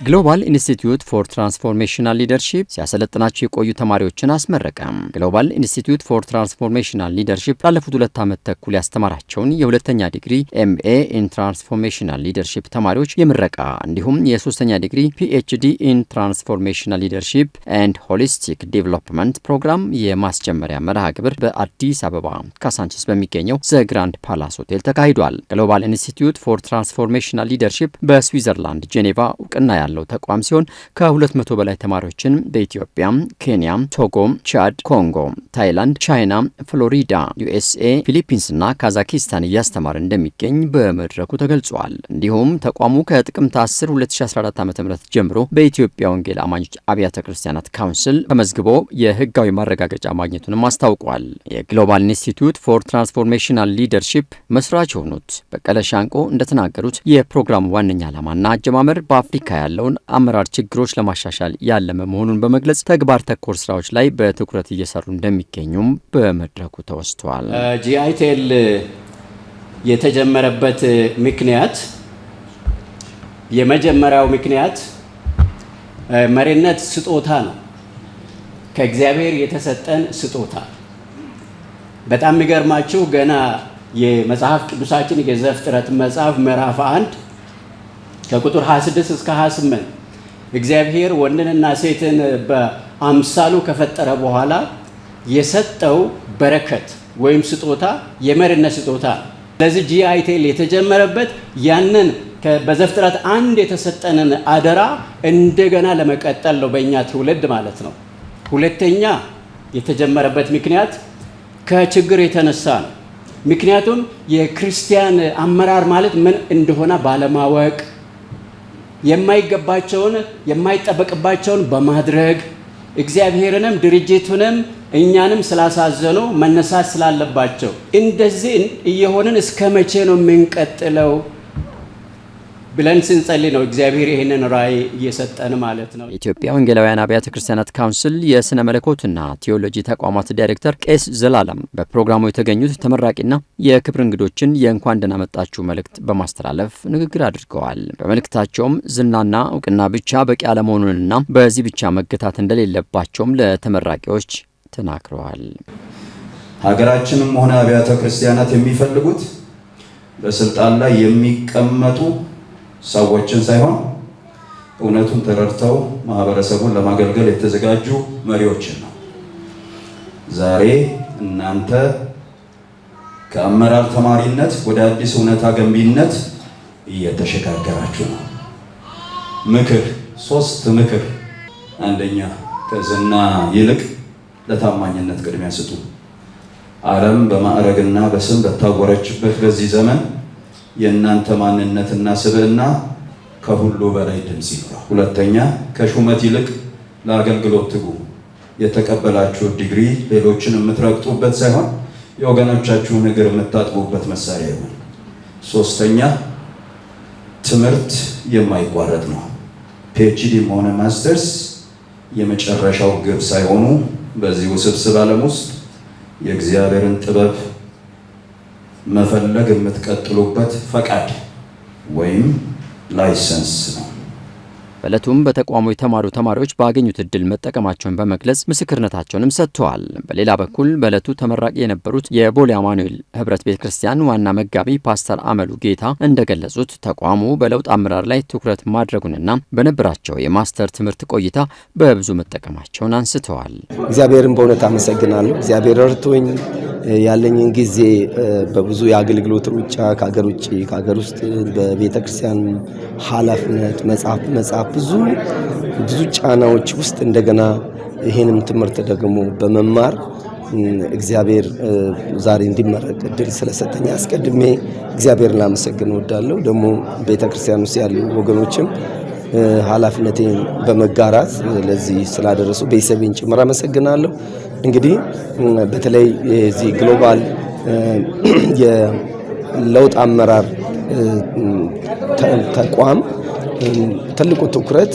ግሎባል ኢንስቲትዩት ፎር ትራንስፎርሜሽናል ሊደርሺፕ ሲያሰለጥናቸው የቆዩ ተማሪዎችን አስመረቀ። ግሎባል ኢንስቲትዩት ፎር ትራንስፎርሜሽናል ሊደርሺፕ ላለፉት 2 ዓመት ተኩል ያስተማራቸውን የሁለተኛ ዲግሪ ኤምኤ ኢን ትራንስፎርሜሽናል ሊደርሺፕ ተማሪዎች የምረቃ እንዲሁም የሶስተኛ ዲግሪ ፒኤችዲ ኢን ትራንስፎርሜሽናል ሊደርሺፕ ኤንድ ሆሊስቲክ ዴቨሎፕመንት ፕሮግራም የማስጀመሪያ መርሃ ግብር በአዲስ አበባ ካሳንቺስ በሚገኘው ዘ ግራንድ ፓላስ ሆቴል ተካሂዷል። ግሎባል ኢንስቲትዩት ፎር ትራንስፎርሜሽናል ሊደርሺፕ በስዊዘርላንድ ጄኔቫ እውቅና ያለው ተቋም ሲሆን ከ200 በላይ ተማሪዎችን በኢትዮጵያ፣ ኬንያ፣ ቶጎ፣ ቻድ፣ ኮንጎ፣ ታይላንድ፣ ቻይና፣ ፍሎሪዳ፣ ዩኤስኤ፣ ፊሊፒንስ እና ካዛኪስታን እያስተማረ እንደሚገኝ በመድረኩ ተገልጿል። እንዲሁም ተቋሙ ከጥቅምት 10 2014 ዓ.ም ጀምሮ በኢትዮጵያ ወንጌል አማኞች አብያተ ክርስቲያናት ካውንስል ተመዝግቦ የህጋዊ ማረጋገጫ ማግኘቱንም አስታውቋል። የግሎባል ኢንስቲትዩት ፎር ትራንስፎርሜሽናል ሊደርሺፕ መስራች የሆኑት በቀለ ሻንቆ እንደተናገሩት የፕሮግራሙ ዋነኛ ዓላማና አጀማመር በአፍሪካ ያለውን አመራር ችግሮች ለማሻሻል ያለመ መሆኑን በመግለጽ ተግባር ተኮር ስራዎች ላይ በትኩረት እየሰሩ እንደሚገኙም በመድረኩ ተወስቷል። ጂአይቴል የተጀመረበት ምክንያት የመጀመሪያው ምክንያት መሪነት ስጦታ ነው። ከእግዚአብሔር የተሰጠን ስጦታ። በጣም የሚገርማችሁ ገና የመጽሐፍ ቅዱሳችን የዘፍጥረት መጽሐፍ ምዕራፍ 1 ከቁጥር 26 እስከ 28 እግዚአብሔር ወንድንና ሴትን በአምሳሉ ከፈጠረ በኋላ የሰጠው በረከት ወይም ስጦታ የመሪነት ስጦታ። ስለዚህ ጂአይቴል የተጀመረበት ያንን በዘፍጥረት 1 የተሰጠንን አደራ እንደገና ለመቀጠል ነው፣ በእኛ ትውልድ ማለት ነው። ሁለተኛ የተጀመረበት ምክንያት ከችግር የተነሳ ነው። ምክንያቱም የክርስቲያን አመራር ማለት ምን እንደሆነ ባለማወቅ የማይገባቸውን የማይጠበቅባቸውን በማድረግ እግዚአብሔርንም ድርጅቱንም እኛንም ስላሳዘኑ መነሳት ስላለባቸው እንደዚህ እየሆንን እስከ መቼ ነው የምንቀጥለው ብለን ስንጸልይ ነው እግዚአብሔር ይሄንን ራእይ እየሰጠን ማለት ነው። የኢትዮጵያ ወንጌላውያን አብያተ ክርስቲያናት ካውንስል የስነ መለኮትና ቴዎሎጂ ተቋማት ዳይሬክተር ቄስ ዘላለም በፕሮግራሙ የተገኙት ተመራቂና የክብር እንግዶችን የእንኳን ደህና መጣችሁ መልእክት በማስተላለፍ ንግግር አድርገዋል። በመልእክታቸውም ዝናና እውቅና ብቻ በቂ አለመሆኑንና በዚህ ብቻ መገታት እንደሌለባቸውም ለተመራቂዎች ተናግረዋል። ሀገራችንም ሆነ አብያተ ክርስቲያናት የሚፈልጉት በስልጣን ላይ የሚቀመጡ ሰዎችን ሳይሆን እውነቱን ተረድተው ማህበረሰቡን ለማገልገል የተዘጋጁ መሪዎችን ነው። ዛሬ እናንተ ከአመራር ተማሪነት ወደ አዲስ እውነታ ገንቢነት እየተሸጋገራችሁ ነው። ምክር 3 ምክር። አንደኛ ከዝና ይልቅ ለታማኝነት ቅድሚያ ስጡ። ዓለም በማዕረግና በስም በታወረችበት በዚህ ዘመን የእናንተ ማንነትና ስብዕና ከሁሉ በላይ ድምጽ ይኖራል። ሁለተኛ ከሹመት ይልቅ ለአገልግሎት ትጉ። የተቀበላችሁ ዲግሪ ሌሎችን የምትረግጡበት ሳይሆን የወገኖቻችሁን እግር የምታጥቡበት መሳሪያ ይሁን። ሶስተኛ ትምህርት የማይቋረጥ ነው። ፒኤችዲም ሆነ ማስተርስ የመጨረሻው ግብ ሳይሆኑ በዚህ ውስብስብ ዓለም ውስጥ የእግዚአብሔርን ጥበብ መፈለግ የምትቀጥሉበት ፈቃድ ወይም ላይሰንስ ነው። በዕለቱም በተቋሙ የተማሩ ተማሪዎች ባገኙት እድል መጠቀማቸውን በመግለጽ ምስክርነታቸውንም ሰጥተዋል። በሌላ በኩል በዕለቱ ተመራቂ የነበሩት የቦሌ አማኑኤል ህብረት ቤተክርስቲያን ዋና መጋቢ ፓስተር አመሉ ጌታ እንደገለጹት ተቋሙ በለውጥ አመራር ላይ ትኩረት ማድረጉንና በነበራቸው የማስተር ትምህርት ቆይታ በብዙ መጠቀማቸውን አንስተዋል። እግዚአብሔርን በእውነት አመሰግናለሁ። እግዚአብሔር ረድቶኝ ያለኝን ጊዜ በብዙ የአገልግሎት ሩጫ ከሀገር ውጭ ከሀገር ውስጥ በቤተክርስቲያን ኃላፊነት መጽሐፍ ብዙ ጫናዎች ውስጥ እንደገና ይሄንም ትምህርት ደግሞ በመማር እግዚአብሔር ዛሬ እንዲመረቅ እድል ስለሰጠኝ አስቀድሜ እግዚአብሔርን ላመሰግን እወዳለሁ። ደግሞ ቤተክርስቲያን ውስጥ ያሉ ወገኖችም ኃላፊነቴን በመጋራት ለዚህ ስላደረሱ ቤተሰቤን ጭምር አመሰግናለሁ። እንግዲህ በተለይ የዚህ ግሎባል የለውጥ አመራር ተቋም ትልቁ ትኩረት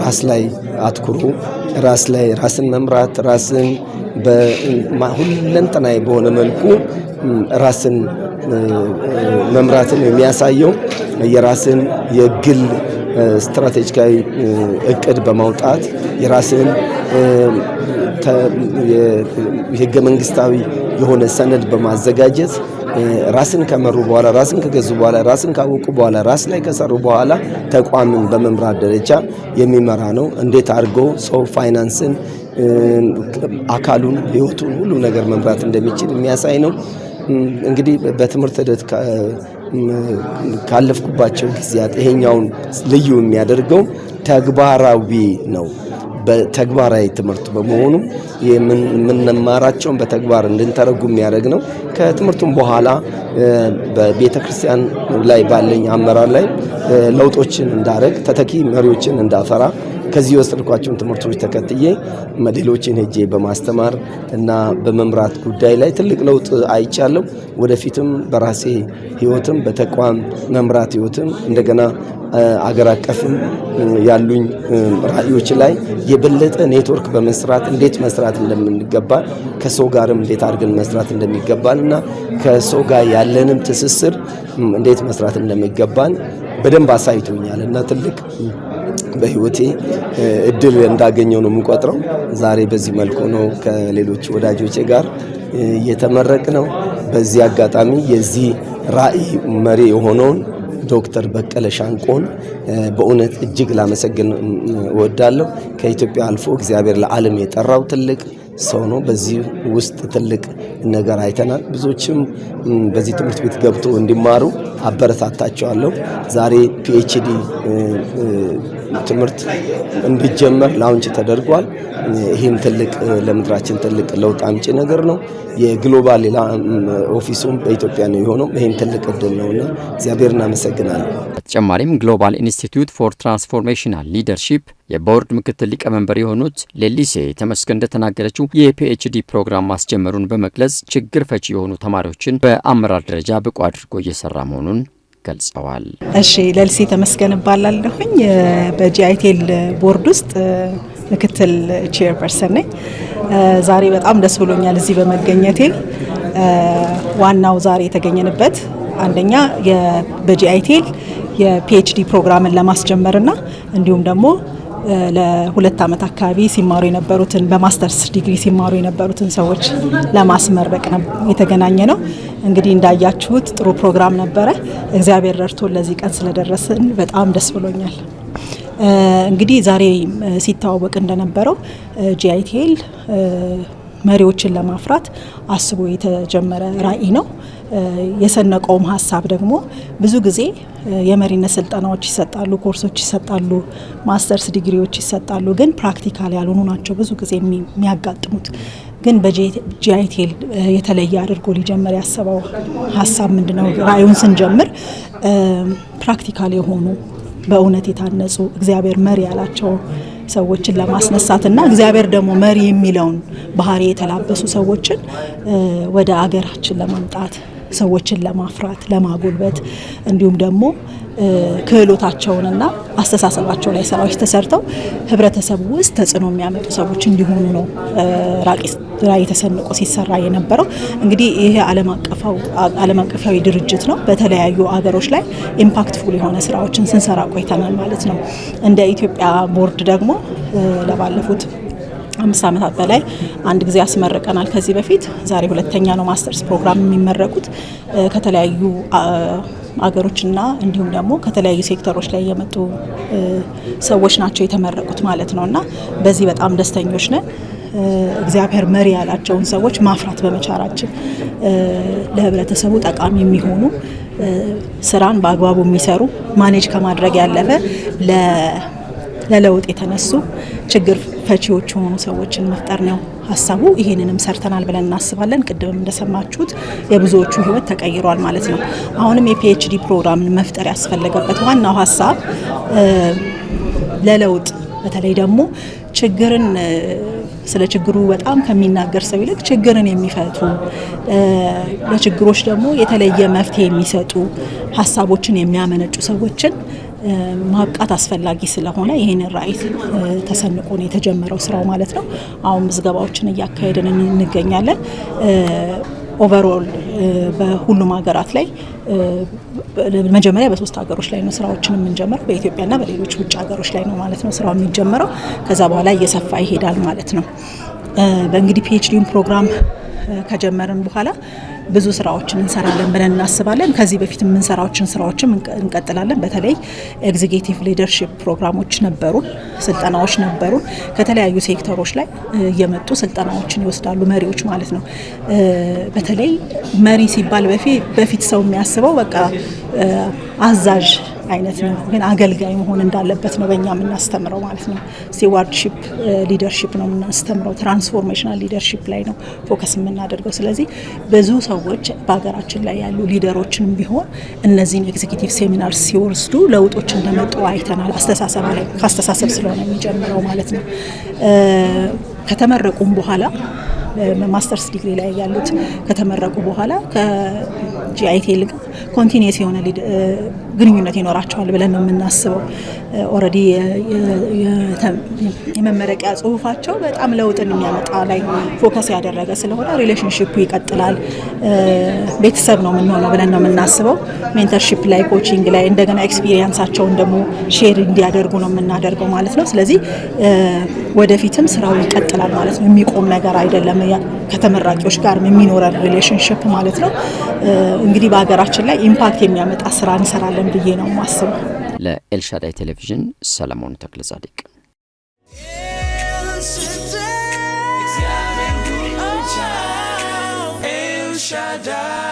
ራስ ላይ አትኩሩ፣ ራስን መምራት፣ ራስን በሁለንተናዊ በሆነ መልኩ ራስን መምራትን የሚያሳየው የራስን የግል ስትራቴጂካዊ እቅድ በማውጣት የራስን የህገ መንግስታዊ የሆነ ሰነድ በማዘጋጀት ራስን ከመሩ በኋላ ራስን ከገዙ በኋላ ራስን ካወቁ በኋላ ራስ ላይ ከሰሩ በኋላ ተቋምን በመምራት ደረጃ የሚመራ ነው። እንዴት አድርጎ ሰው ፋይናንስን፣ አካሉን፣ ህይወቱን ሁሉ ነገር መምራት እንደሚችል የሚያሳይ ነው። እንግዲህ በትምህርት ሂደት ካለፍኩባቸው ጊዜያት ይሄኛውን ልዩ የሚያደርገው ተግባራዊ ነው። በተግባራዊ ትምህርት በመሆኑ የምንማራቸውን በተግባር እንድንተረጉም የሚያደርግ ነው። ከትምህርቱም በኋላ በቤተክርስቲያን ላይ ባለኝ አመራር ላይ ለውጦችን እንዳደረግ ተተኪ መሪዎችን እንዳፈራ ከዚህ የወሰድኳቸውን ትምህርቶች ተከትዬ ሌሎችን ሄጄ በማስተማር እና በመምራት ጉዳይ ላይ ትልቅ ለውጥ አይቻለሁ። ወደፊትም በራሴ ህይወትም በተቋም መምራት ህይወትም እንደገና አገር አቀፍም ያሉኝ ራዕዮች ላይ የበለጠ ኔትወርክ በመስራት እንዴት መስራት እንደምንገባ ከሰው ጋርም እንዴት አድርገን መስራት እንደሚገባን እና ከሰው ጋር ያለንም ትስስር እንዴት መስራት እንደሚገባን በደንብ አሳይቶኛል እና ትልቅ በህይወቴ እድል እንዳገኘው ነው የምቆጥረው። ዛሬ በዚህ መልኩ ነው ከሌሎች ወዳጆቼ ጋር እየተመረቅ ነው። በዚህ አጋጣሚ የዚህ ራዕይ መሪ የሆነውን ዶክተር በቀለ ሻንቆን በእውነት እጅግ ላመሰግን እወዳለሁ። ከኢትዮጵያ አልፎ እግዚአብሔር ለዓለም የጠራው ትልቅ ሰው ነው። በዚህ ውስጥ ትልቅ ነገር አይተናል። ብዙዎችም በዚህ ትምህርት ቤት ገብቶ እንዲማሩ አበረታታቸዋለሁ። ዛሬ ፒኤችዲ ትምህርት እንዲጀመር ላውንች ተደርጓል። ይህም ትልቅ ለምድራችን ትልቅ ለውጥ አምጪ ነገር ነው። የግሎባል ኦፊሱም በኢትዮጵያ ነው የሆነው። ይህም ትልቅ እድል ነውና እግዚአብሔር እናመሰግናለን። በተጨማሪም ግሎባል ኢንስቲትዩት ፎር ትራንስፎርሜሽናል ሊደርሺፕ የቦርድ ምክትል ሊቀመንበር የሆኑት ሌሊሴ ተመስገን እንደተናገረችው የፒኤችዲ ፕሮግራም ማስጀመሩን በመግለጽ ችግር ፈቺ የሆኑ ተማሪዎችን በአመራር ደረጃ ብቁ አድርጎ እየሰራ መሆኑን ገልጸዋል። እሺ፣ ሌሊሴ ተመስገን እባላለሁኝ። በጂአይቴል ቦርድ ውስጥ ምክትል ቼርፐርሰን ነኝ። ዛሬ በጣም ደስ ብሎኛል እዚህ በመገኘቴ። ዋናው ዛሬ የተገኘንበት አንደኛ በጂአይቴል የፒኤችዲ ፕሮግራምን ለማስጀመርና እንዲሁም ደግሞ ለ2 ዓመት አካባቢ ሲማሩ የነበሩትን በማስተርስ ዲግሪ ሲማሩ የነበሩትን ሰዎች ለማስመረቅ ነው የተገናኘ ነው። እንግዲህ እንዳያችሁት ጥሩ ፕሮግራም ነበረ። እግዚአብሔር ረድቶን ለዚህ ቀን ስለደረስን በጣም ደስ ብሎኛል። እንግዲህ ዛሬ ሲተዋወቅ እንደነበረው ጂአይቴል መሪዎችን ለማፍራት አስቦ የተጀመረ ራዕይ ነው። የሰነቀውም ሀሳብ ደግሞ ብዙ ጊዜ የመሪነት ስልጠናዎች ይሰጣሉ፣ ኮርሶች ይሰጣሉ፣ ማስተርስ ዲግሪዎች ይሰጣሉ። ግን ፕራክቲካል ያልሆኑ ናቸው ብዙ ጊዜ የሚያጋጥሙት። ግን በጂአይቴል የተለየ አድርጎ ሊጀምር ያሰበው ሀሳብ ምንድነው? ራዕዩን ስንጀምር ፕራክቲካል የሆኑ በእውነት የታነጹ እግዚአብሔር መሪ ያላቸው ሰዎችን ለማስነሳትና እግዚአብሔር ደግሞ መሪ የሚለውን ባህሪ የተላበሱ ሰዎችን ወደ አገራችን ለማምጣት ሰዎችን ለማፍራት ለማጎልበት እንዲሁም ደግሞ ክህሎታቸውንና አስተሳሰባቸው ላይ ስራዎች ተሰርተው ህብረተሰቡ ውስጥ ተጽዕኖ የሚያመጡ ሰዎች እንዲሆኑ ነው ራዕይ ተሰንቆ ሲሰራ የነበረው። እንግዲህ ይሄ ዓለም አቀፋዊ ድርጅት ነው። በተለያዩ አገሮች ላይ ኢምፓክትፉል የሆነ ስራዎችን ስንሰራ ቆይተናል ማለት ነው። እንደ ኢትዮጵያ ቦርድ ደግሞ ለባለፉት 5 ዓመታት በላይ አንድ ጊዜ ያስመረቀናል። ከዚህ በፊት ዛሬ 2ኛ ነው ማስተርስ ፕሮግራም የሚመረቁት ከተለያዩ አገሮችና እንዲሁም ደግሞ ከተለያዩ ሴክተሮች ላይ የመጡ ሰዎች ናቸው የተመረቁት ማለት ነውና በዚህ በጣም ደስተኞች ነን። እግዚአብሔር መሪ ያላቸውን ሰዎች ማፍራት በመቻላችን ለህብረተሰቡ ጠቃሚ የሚሆኑ ስራን በአግባቡ የሚሰሩ ማኔጅ ከማድረግ ያለፈ ለለውጥ የተነሱ ችግር ፈቺዎች የሆኑ ሰዎችን መፍጠር ነው ሀሳቡ። ይሄንንም ሰርተናል ብለን እናስባለን። ቅድምም እንደሰማችሁት የብዙዎቹ ህይወት ተቀይሯል ማለት ነው። አሁንም የፒኤችዲ ፕሮግራምን መፍጠር ያስፈለገበት ዋናው ሀሳብ ለለውጥ በተለይ ደግሞ ችግርን ስለ ችግሩ በጣም ከሚናገር ሰው ይልቅ ችግርን የሚፈቱ ለችግሮች ደግሞ የተለየ መፍትሄ የሚሰጡ ሀሳቦችን የሚያመነጩ ሰዎችን ማብቃት አስፈላጊ ስለሆነ ይሄንን ራዕይ ተሰንቆ ነው የተጀመረው ስራው ማለት ነው። አሁን ምዝገባዎችን እያካሄድን እንገኛለን። ኦቨርኦል በሁሉም ሀገራት ላይ መጀመሪያ በ3 ሀገሮች ላይ ነው ስራዎችን የምንጀምረው በኢትዮጵያና በሌሎች ውጭ ሀገሮች ላይ ነው ማለት ነው ስራው የሚጀምረው ከዛ በኋላ እየሰፋ ይሄዳል ማለት ነው በእንግዲህ ፒኤችዲውን ፕሮግራም ከጀመርን በኋላ ብዙ ስራዎችን እንሰራለን ብለን እናስባለን ከዚህ በፊት የምንሰራዎችን ስራዎችን እንቀጥላለን በተለይ ኤግዚኪዩቲቭ ሊደርሺፕ ፕሮግራሞች ነበሩ ስልጠናዎች ነበሩ ከተለያዩ ሴክተሮች ላይ እየመጡ ስልጠናዎችን ይወስዳሉ መሪዎች ማለት ነው በተለይ መሪ ሲባል በፊት ሰው የሚያስበው በቃ አዛዥ አይነት ነው ግን አገልጋይ መሆን እንዳለበት ነው በእኛ የምናስተምረው ማለት ነው ስቲዋርድሺፕ ሊደርሺፕ ነው የምናስተምረው ትራንስፎርሜሽናል ሊደርሺፕ ላይ ነው ፎከስ የምናደርገው ስለዚህ ብዙ ሰዎች በሀገራችን ላይ ያሉ ሊደሮችንም ቢሆን እነዚህን ኤግዚኪዩቲቭ ሴሚናር ሲወስዱ ለውጦች እንደመጡ አይተናል አስተሳሰብ ስለሆነ የሚጀምረው ማለት ነው ከተመረቁም በኋላ ማስተርስ ዲግሪ ላይ ያሉት ከተመረቁ በኋላ ከጂአይቲኤል ጋር ኮንቲኒየስ የሆነ ግንኙነት ይኖራቸዋል ብለን ነው የምናስበው ኦሬዲ የመመረቂያ ጽሁፋቸው በጣም ለውጥን የሚያመጣ ላይ ፎከስ ያደረገ ስለሆነ ሪሌሽንሺፑ ይቀጥላል ቤተሰብ ነው የምንሆነው ብለን ነው የምናስበው ሜንተርሺፕ ላይ ኮቺንግ ላይ እንደገና ኤክስፒሪየንሳቸውን ደግሞ ሼር እንዲያደርጉ ነው የምናደርገው ማለት ነው ስለዚህ ወደፊትም ስራው ይቀጥላል ማለት ነው የሚቆም ነገር አይደለም ከተመራቂዎች ጋር የሚኖረን ሪሌሽንሺፕ ማለት ነው እንግዲህ በሀገራችን ላይ ኢምፓክት የሚያመጣ ስራ እንሰራለን ብዬ ነው ማስበው ለኤልሻዳይ ቴሌቪዥን ሰለሞን ተክለጻድቅ El Shaddai